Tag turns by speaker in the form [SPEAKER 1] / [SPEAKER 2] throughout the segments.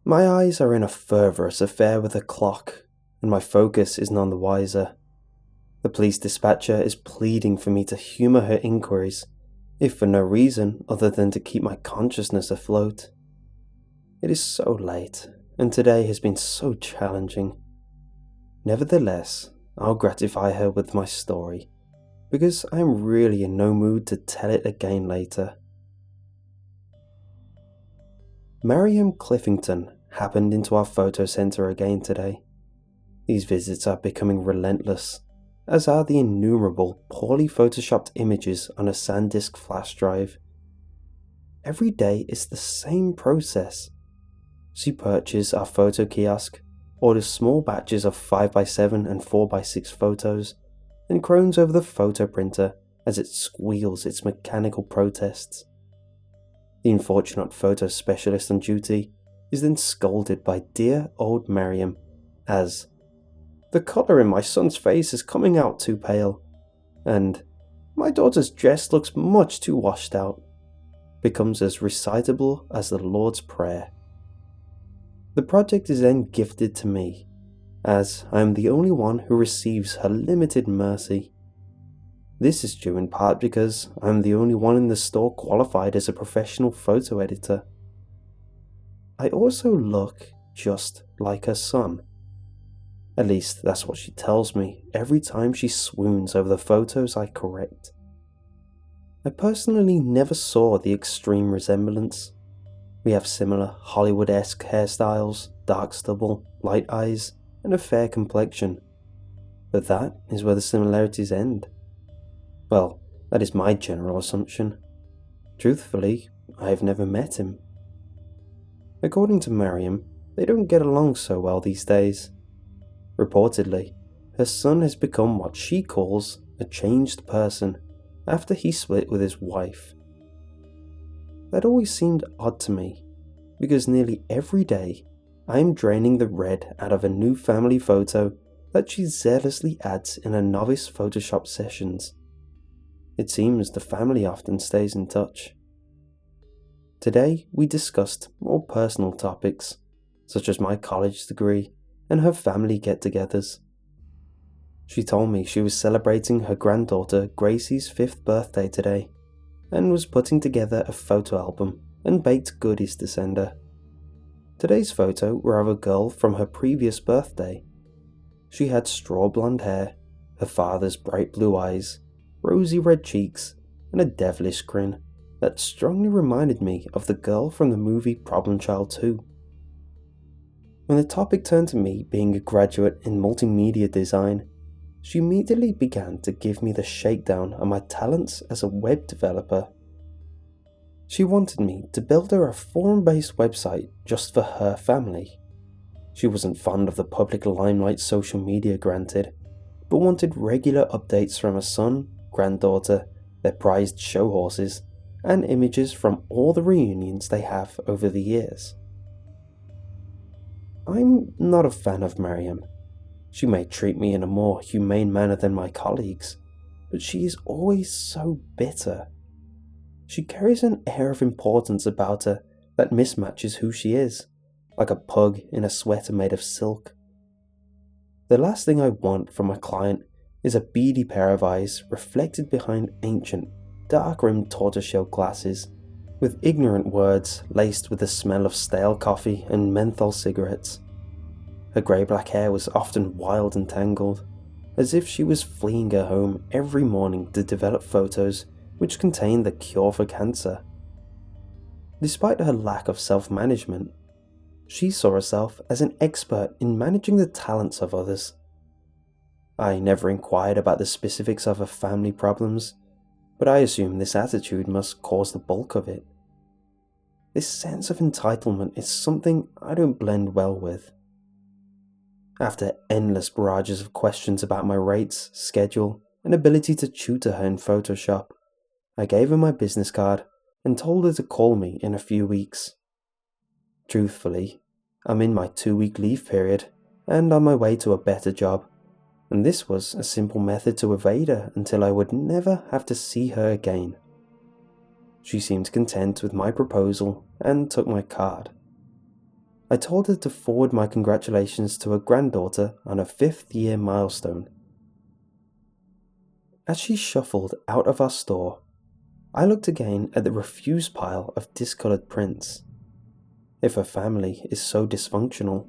[SPEAKER 1] My eyes are in a fervorous affair with the clock, and my focus is none the wiser. The police dispatcher is pleading for me to humour her inquiries, if for no reason other than to keep my consciousness afloat. It is so late, and today has been so challenging. Nevertheless, I'll gratify her with my story, because I am really in no mood to tell it again later. Mariam Cliffington happened into our photo centre again today. These visits are becoming relentless, as are the innumerable poorly photoshopped images on a SanDisk flash drive. Every day is the same process. She purchases our photo kiosk, orders small batches of 5x7 and 4x6 photos, and groans over the photo printer as it squeals its mechanical protests. The unfortunate photo specialist on duty is then scolded by dear old Mariam as, "The colour in my son's face is coming out too pale," and "My daughter's dress looks much too washed out," becomes as recitable as the Lord's Prayer. The project is then gifted to me, as I am the only one who receives her limited mercy. This is due in part because I am the only one in the store qualified as a professional photo editor. I also look just like her son. At least that's what she tells me every time she swoons over the photos I correct. I personally never saw the extreme resemblance. We have similar Hollywood-esque hairstyles, dark stubble, light eyes, and a fair complexion. But that is where the similarities end. Well, that is my general assumption. Truthfully, I have never met him. According to Mariam, they don't get along so well these days. Reportedly, her son has become what she calls a changed person after he split with his wife. That always seemed odd to me, because nearly every day I am draining the red out of a new family photo that she zealously adds in her novice Photoshop sessions. It seems the family often stays in touch. Today we discussed more personal topics, such as my college degree and her family get-togethers. She told me she was celebrating her granddaughter Gracie's 5th birthday today, and was putting together a photo album and baked goodies to send her. Today's photo were of a girl from her previous birthday. She had straw blonde hair, her father's bright blue eyes, rosy red cheeks, and a devilish grin that strongly reminded me of the girl from the movie Problem Child 2. When the topic turned to me being a graduate in multimedia design, she immediately began to give me the shakedown on my talents as a web developer. She wanted me to build her a forum-based website just for her family. She wasn't fond of the public limelight social media granted, but wanted regular updates from her son, granddaughter, their prized show horses, and images from all the reunions they have over the years. I'm not a fan of Mariam. She may treat me in a more humane manner than my colleagues, but she is always so bitter. She carries an air of importance about her that mismatches who she is, like a pug in a sweater made of silk. The last thing I want from a client is a beady pair of eyes reflected behind ancient, dark-rimmed tortoiseshell glasses, with ignorant words laced with the smell of stale coffee and menthol cigarettes. Her grey-black hair was often wild and tangled, as if she was fleeing her home every morning to develop photos which contained the cure for cancer. Despite her lack of self-management, she saw herself as an expert in managing the talents of others. I never inquired about the specifics of her family problems, but I assume this attitude must cause the bulk of it. This sense of entitlement is something I don't blend well with. After endless barrages of questions about my rates, schedule, and ability to tutor her in Photoshop, I gave her my business card and told her to call me in a few weeks. Truthfully, I'm in my 2-week leave period and on my way to a better job, and this was a simple method to evade her until I would never have to see her again. She seemed content with my proposal and took my card. I told her to forward my congratulations to her granddaughter on her 5th-year milestone. As she shuffled out of our store, I looked again at the refuse pile of discoloured prints. If her family is so dysfunctional,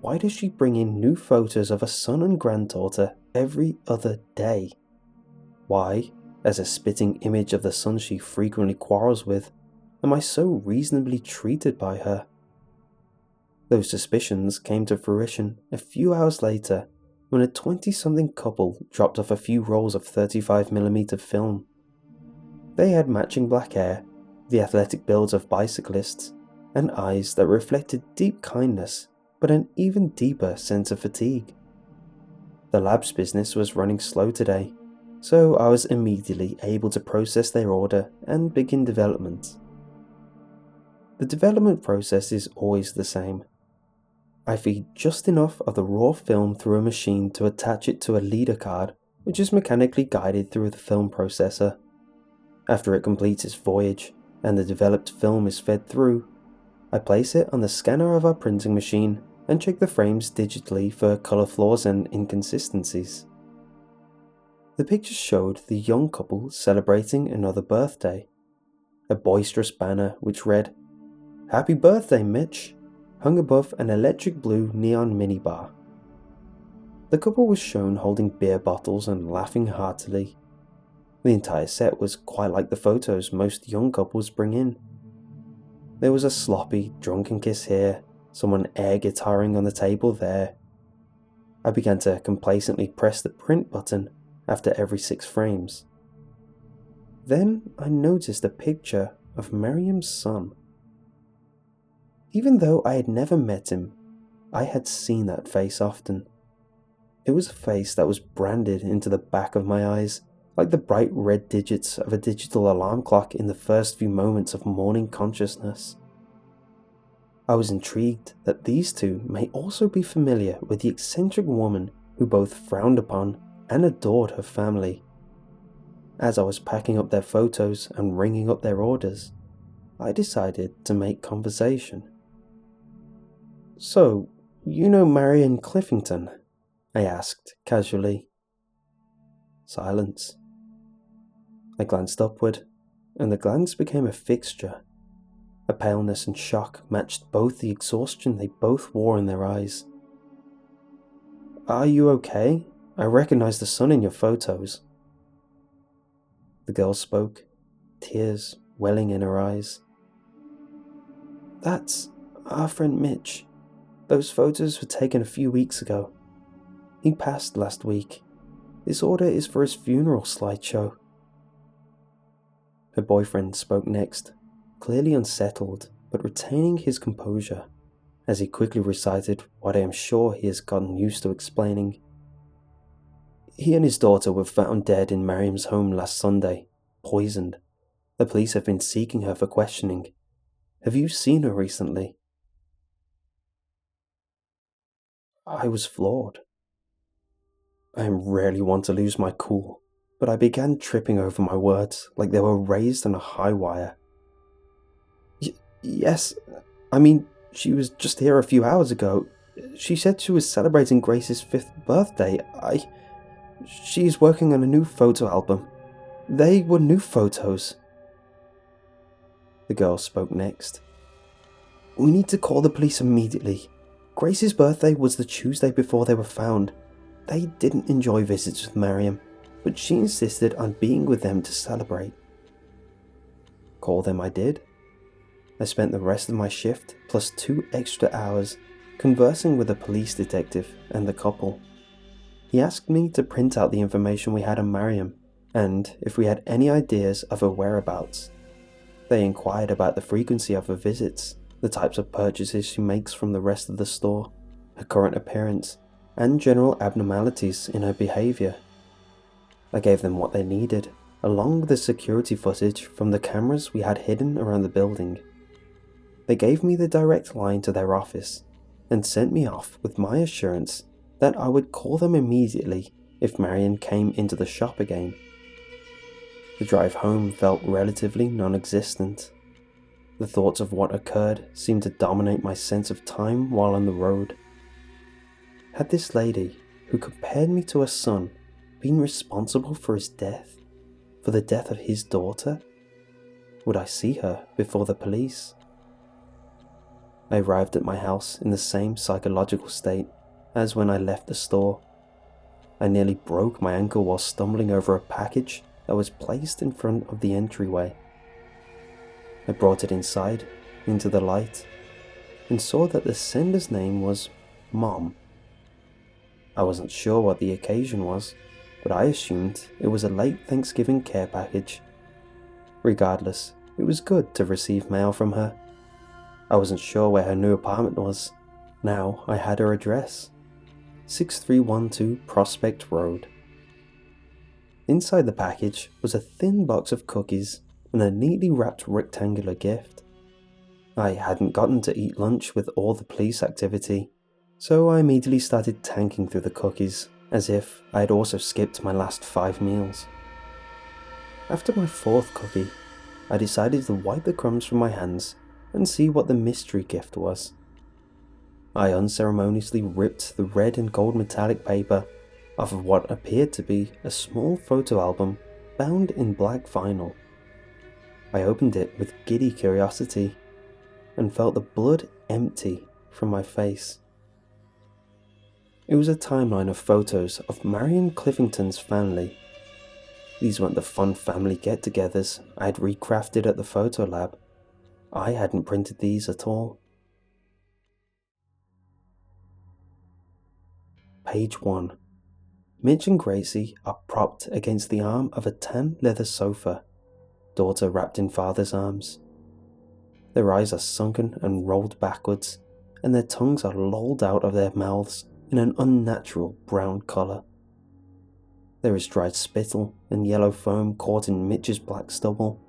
[SPEAKER 1] why does she bring in new photos of her son and granddaughter every other day? Why, as a spitting image of the son she frequently quarrels with, am I so reasonably treated by her? Those suspicions came to fruition a few hours later when a 20-something couple dropped off a few rolls of 35mm film. They had matching black hair, the athletic builds of bicyclists, and eyes that reflected deep kindness but an even deeper sense of fatigue. The lab's business was running slow today, so I was immediately able to process their order and begin development. The development process is always the same. I feed just enough of the raw film through a machine to attach it to a leader card, which is mechanically guided through the film processor. After it completes its voyage and the developed film is fed through, I place it on the scanner of our printing machine and check the frames digitally for colour flaws and inconsistencies. The pictures showed the young couple celebrating another birthday. A boisterous banner which read, "Happy birthday, Mitch," hung above an electric blue neon minibar. The couple was shown holding beer bottles and laughing heartily. The entire set was quite like the photos most young couples bring in. There was a sloppy, drunken kiss here, someone air guitaring on the table there. I began to complacently press the print button after every 6 frames. Then I noticed a picture of Miriam's son. Even though I had never met him, I had seen that face often. It was a face that was branded into the back of my eyes, like the bright red digits of a digital alarm clock in the first few moments of morning consciousness. I was intrigued that these two may also be familiar with the eccentric woman who both frowned upon and adored her family. As I was packing up their photos and ringing up their orders, I decided to make conversation. "So, you know Marion Cliffington?" I asked casually. Silence. I glanced upward, and the glance became a fixture. A paleness and shock matched both the exhaustion they both wore in their eyes. "Are you okay? I recognize the sun in your photos." The girl spoke, tears welling in her eyes. "That's our friend Mitch. Those photos were taken a few weeks ago. He passed last week. This order is for his funeral slideshow." Her boyfriend spoke next, clearly unsettled but retaining his composure, as he quickly recited what I am sure he has gotten used to explaining. "He and his daughter were found dead in Miriam's home last Sunday, poisoned. The police have been seeking her for questioning. Have you seen her recently?" I was floored. I rarely want to lose my cool, but I began tripping over my words like they were raised on a high wire. Yes, I mean, she was just here a few hours ago. She said she was celebrating Grace's 5th birthday. She's working on a new photo album. They were new photos." The girl spoke next. "We need to call the police immediately. Grace's birthday was the Tuesday before they were found. They didn't enjoy visits with Miriam, but she insisted on being with them to celebrate." Call them I did. I spent the rest of my shift, plus 2 extra hours, conversing with a police detective and the couple. He asked me to print out the information we had on Miriam, and if we had any ideas of her whereabouts. They inquired about the frequency of her visits, the types of purchases she makes from the rest of the store, her current appearance, and general abnormalities in her behaviour. I gave them what they needed, along with the security footage from the cameras we had hidden around the building. They gave me the direct line to their office, and sent me off with my assurance that I would call them immediately if Marion came into the shop again. The drive home felt relatively non-existent. The thoughts of what occurred seemed to dominate my sense of time while on the road. Had this lady, who compared me to her son, been responsible for his death? For the death of his daughter? Would I see her before the police? I arrived at my house in the same psychological state as when I left the store. I nearly broke my ankle while stumbling over a package that was placed in front of the entryway. I brought it inside, into the light, and saw that the sender's name was Mom. I wasn't sure what the occasion was, but I assumed it was a late Thanksgiving care package. Regardless, it was good to receive mail from her. I wasn't sure where her new apartment was. Now I had her address. 6312 Prospect Road. Inside the package was a thin box of cookies and a neatly wrapped rectangular gift. I hadn't gotten to eat lunch with all the police activity, so I immediately started tanking through the cookies, as if I had also skipped my last 5 meals. After my 4th cookie, I decided to wipe the crumbs from my hands and see what the mystery gift was. I unceremoniously ripped the red and gold metallic paper off of what appeared to be a small photo album bound in black vinyl. I opened it with giddy curiosity and felt the blood empty from my face. It was a timeline of photos of Marion Cliffington's family. These weren't the fun family get-togethers I had recrafted at the photo lab. I hadn't printed these at all. Page 1. Mitch and Gracie are propped against the arm of a tan leather sofa, daughter wrapped in father's arms. Their eyes are sunken and rolled backwards, and their tongues are lolled out of their mouths in an unnatural brown colour. There is dried spittle and yellow foam caught in Mitch's black stubble,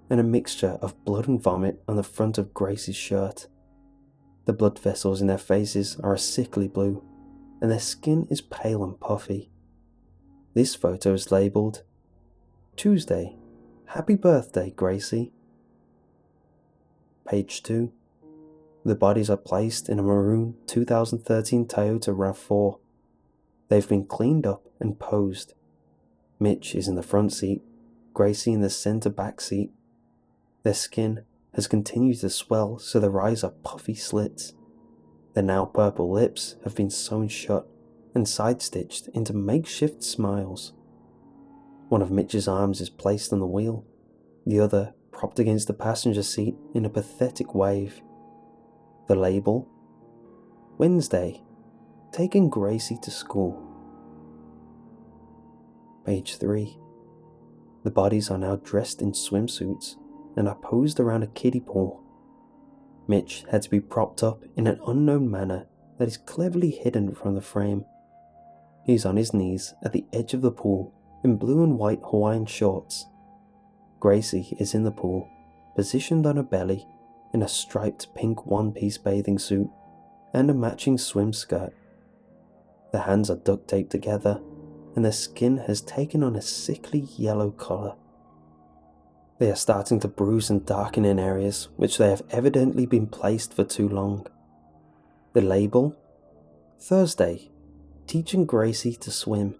[SPEAKER 1] and a mixture of blood and vomit on the front of Gracie's shirt. The blood vessels in their faces are a sickly blue, and their skin is pale and puffy. This photo is labelled, Tuesday, Happy Birthday, Gracie. Page 2. The bodies are placed in a maroon 2013 Toyota RAV4. They've been cleaned up and posed. Mitch is in the front seat, Gracie in the centre back seat. Their skin has continued to swell, so their eyes are puffy slits. Their now purple lips have been sewn shut and side-stitched into makeshift smiles. One of Mitch's arms is placed on the wheel, the other propped against the passenger seat in a pathetic wave. The label, Wednesday, taking Gracie to school. Page 3. The bodies are now dressed in swimsuits and are posed around a kiddie pool. Mitch had to be propped up in an unknown manner that is cleverly hidden from the frame. He's on his knees at the edge of the pool in blue and white Hawaiian shorts. Gracie is in the pool, positioned on her belly in a striped pink one-piece bathing suit and a matching swim skirt. Their hands are duct taped together, and their skin has taken on a sickly yellow colour. They are starting to bruise and darken in areas which they have evidently been placed for too long. The label, Thursday, teaching Gracie to swim.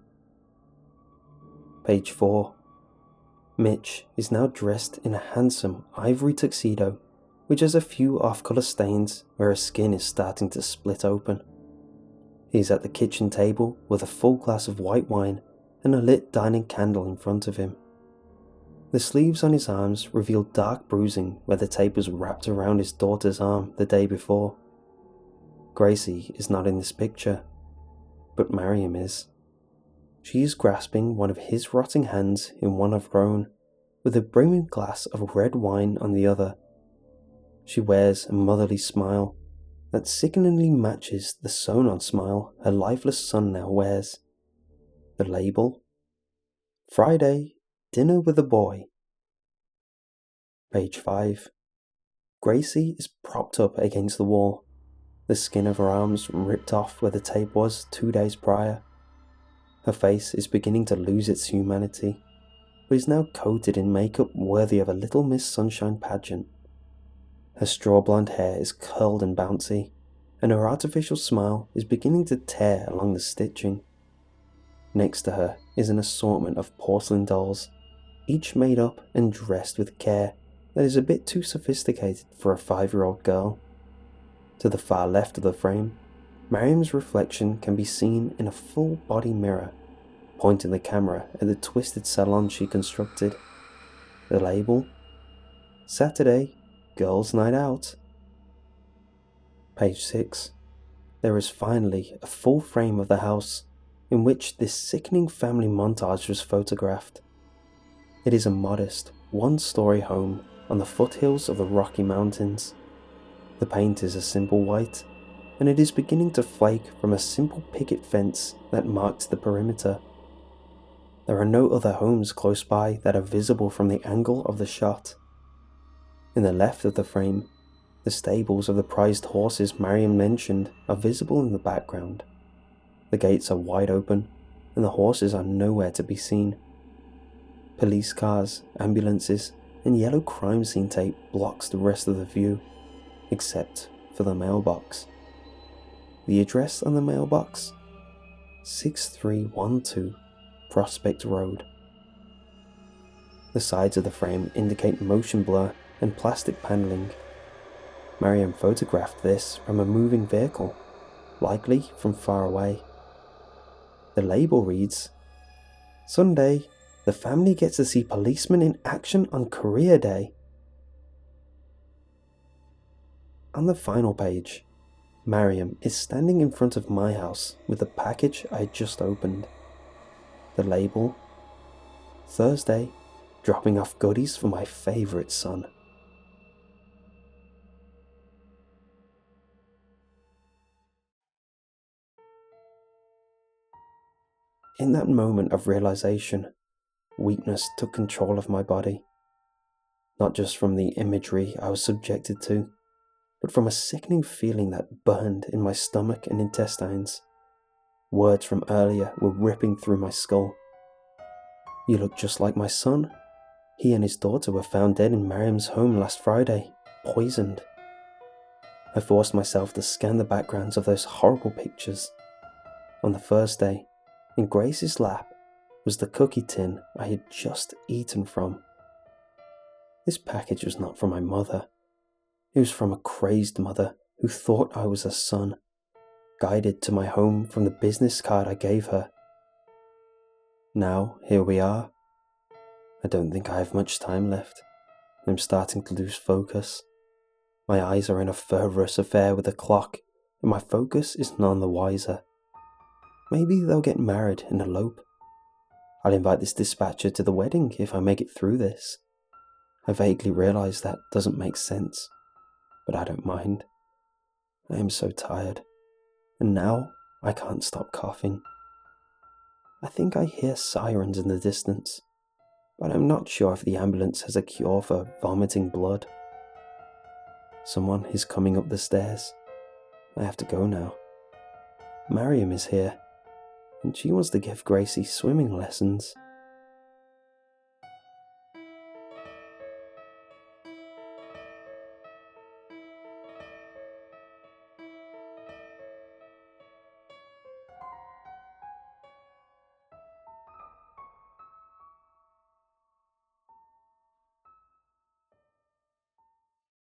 [SPEAKER 1] Page 4. Mitch is now dressed in a handsome ivory tuxedo which has a few off-colour stains where his skin is starting to split open. He's at the kitchen table with a full glass of white wine and a lit dining candle in front of him. The sleeves on his arms reveal dark bruising where the tape was wrapped around his daughter's arm the day before. Gracie is not in this picture, but Mariam is. She is grasping one of his rotting hands in one of her own, with a brimming glass of red wine on the other. She wears a motherly smile that sickeningly matches the sewn-on smile her lifeless son now wears. The label, Friday, dinner with a boy. Page 5. Gracie is propped up against the wall, the skin of her arms ripped off where the tape was 2 days prior. Her face is beginning to lose its humanity, but is now coated in makeup worthy of a Little Miss Sunshine pageant. Her straw blonde hair is curled and bouncy, and her artificial smile is beginning to tear along the stitching. Next to her is an assortment of porcelain dolls, each made up and dressed with care that is a bit too sophisticated for a 5-year-old girl. To the far left of the frame, Mariam's reflection can be seen in a full-body mirror, pointing the camera at the twisted salon she constructed. The label? Saturday, Girls' Night Out. Page 6. There is finally a full frame of the house in which this sickening family montage was photographed. It is a modest, one-story home on the foothills of the Rocky Mountains. The paint is a simple white, and it is beginning to flake from a simple picket fence that marked the perimeter. There are no other homes close by that are visible from the angle of the shot. In the left of the frame, the stables of the prized horses Mariam mentioned are visible in the background. The gates are wide open, and the horses are nowhere to be seen. Police cars, ambulances, and yellow crime scene tape blocks the rest of the view, except for the mailbox. The address on the mailbox? 6312 Prospect Road. The sides of the frame indicate motion blur and plastic paneling. Mariam photographed this from a moving vehicle, likely from far away. The label reads, Sunday, the family gets to see policemen in action on career day. On the final page, Mariam is standing in front of my house with the package I had just opened. The label, Thursday, dropping off goodies for my favourite son. In that moment of realization, weakness took control of my body. Not just from the imagery I was subjected to, but from a sickening feeling that burned in my stomach and intestines. Words from earlier were ripping through my skull. You look just like my son. He and his daughter were found dead in Mariam's home last Friday, poisoned. I forced myself to scan the backgrounds of those horrible pictures. On the first day, in Grace's lap, was the cookie tin I had just eaten from. This package was not from my mother. It was from a crazed mother who thought I was her son, guided to my home from the business card I gave her. Now, here we are. I don't think I have much time left. I'm starting to lose focus. My eyes are in a fervorous affair with the clock, and my focus is none the wiser. Maybe they'll get married and elope. I'll invite this dispatcher to the wedding if I make it through this. I vaguely realise that doesn't make sense, but I don't mind. I am so tired, and now I can't stop coughing. I think I hear sirens in the distance, but I'm not sure if the ambulance has a cure for vomiting blood. Someone is coming up the stairs. I have to go now. Mariam is here, and she wants to give Gracie swimming lessons.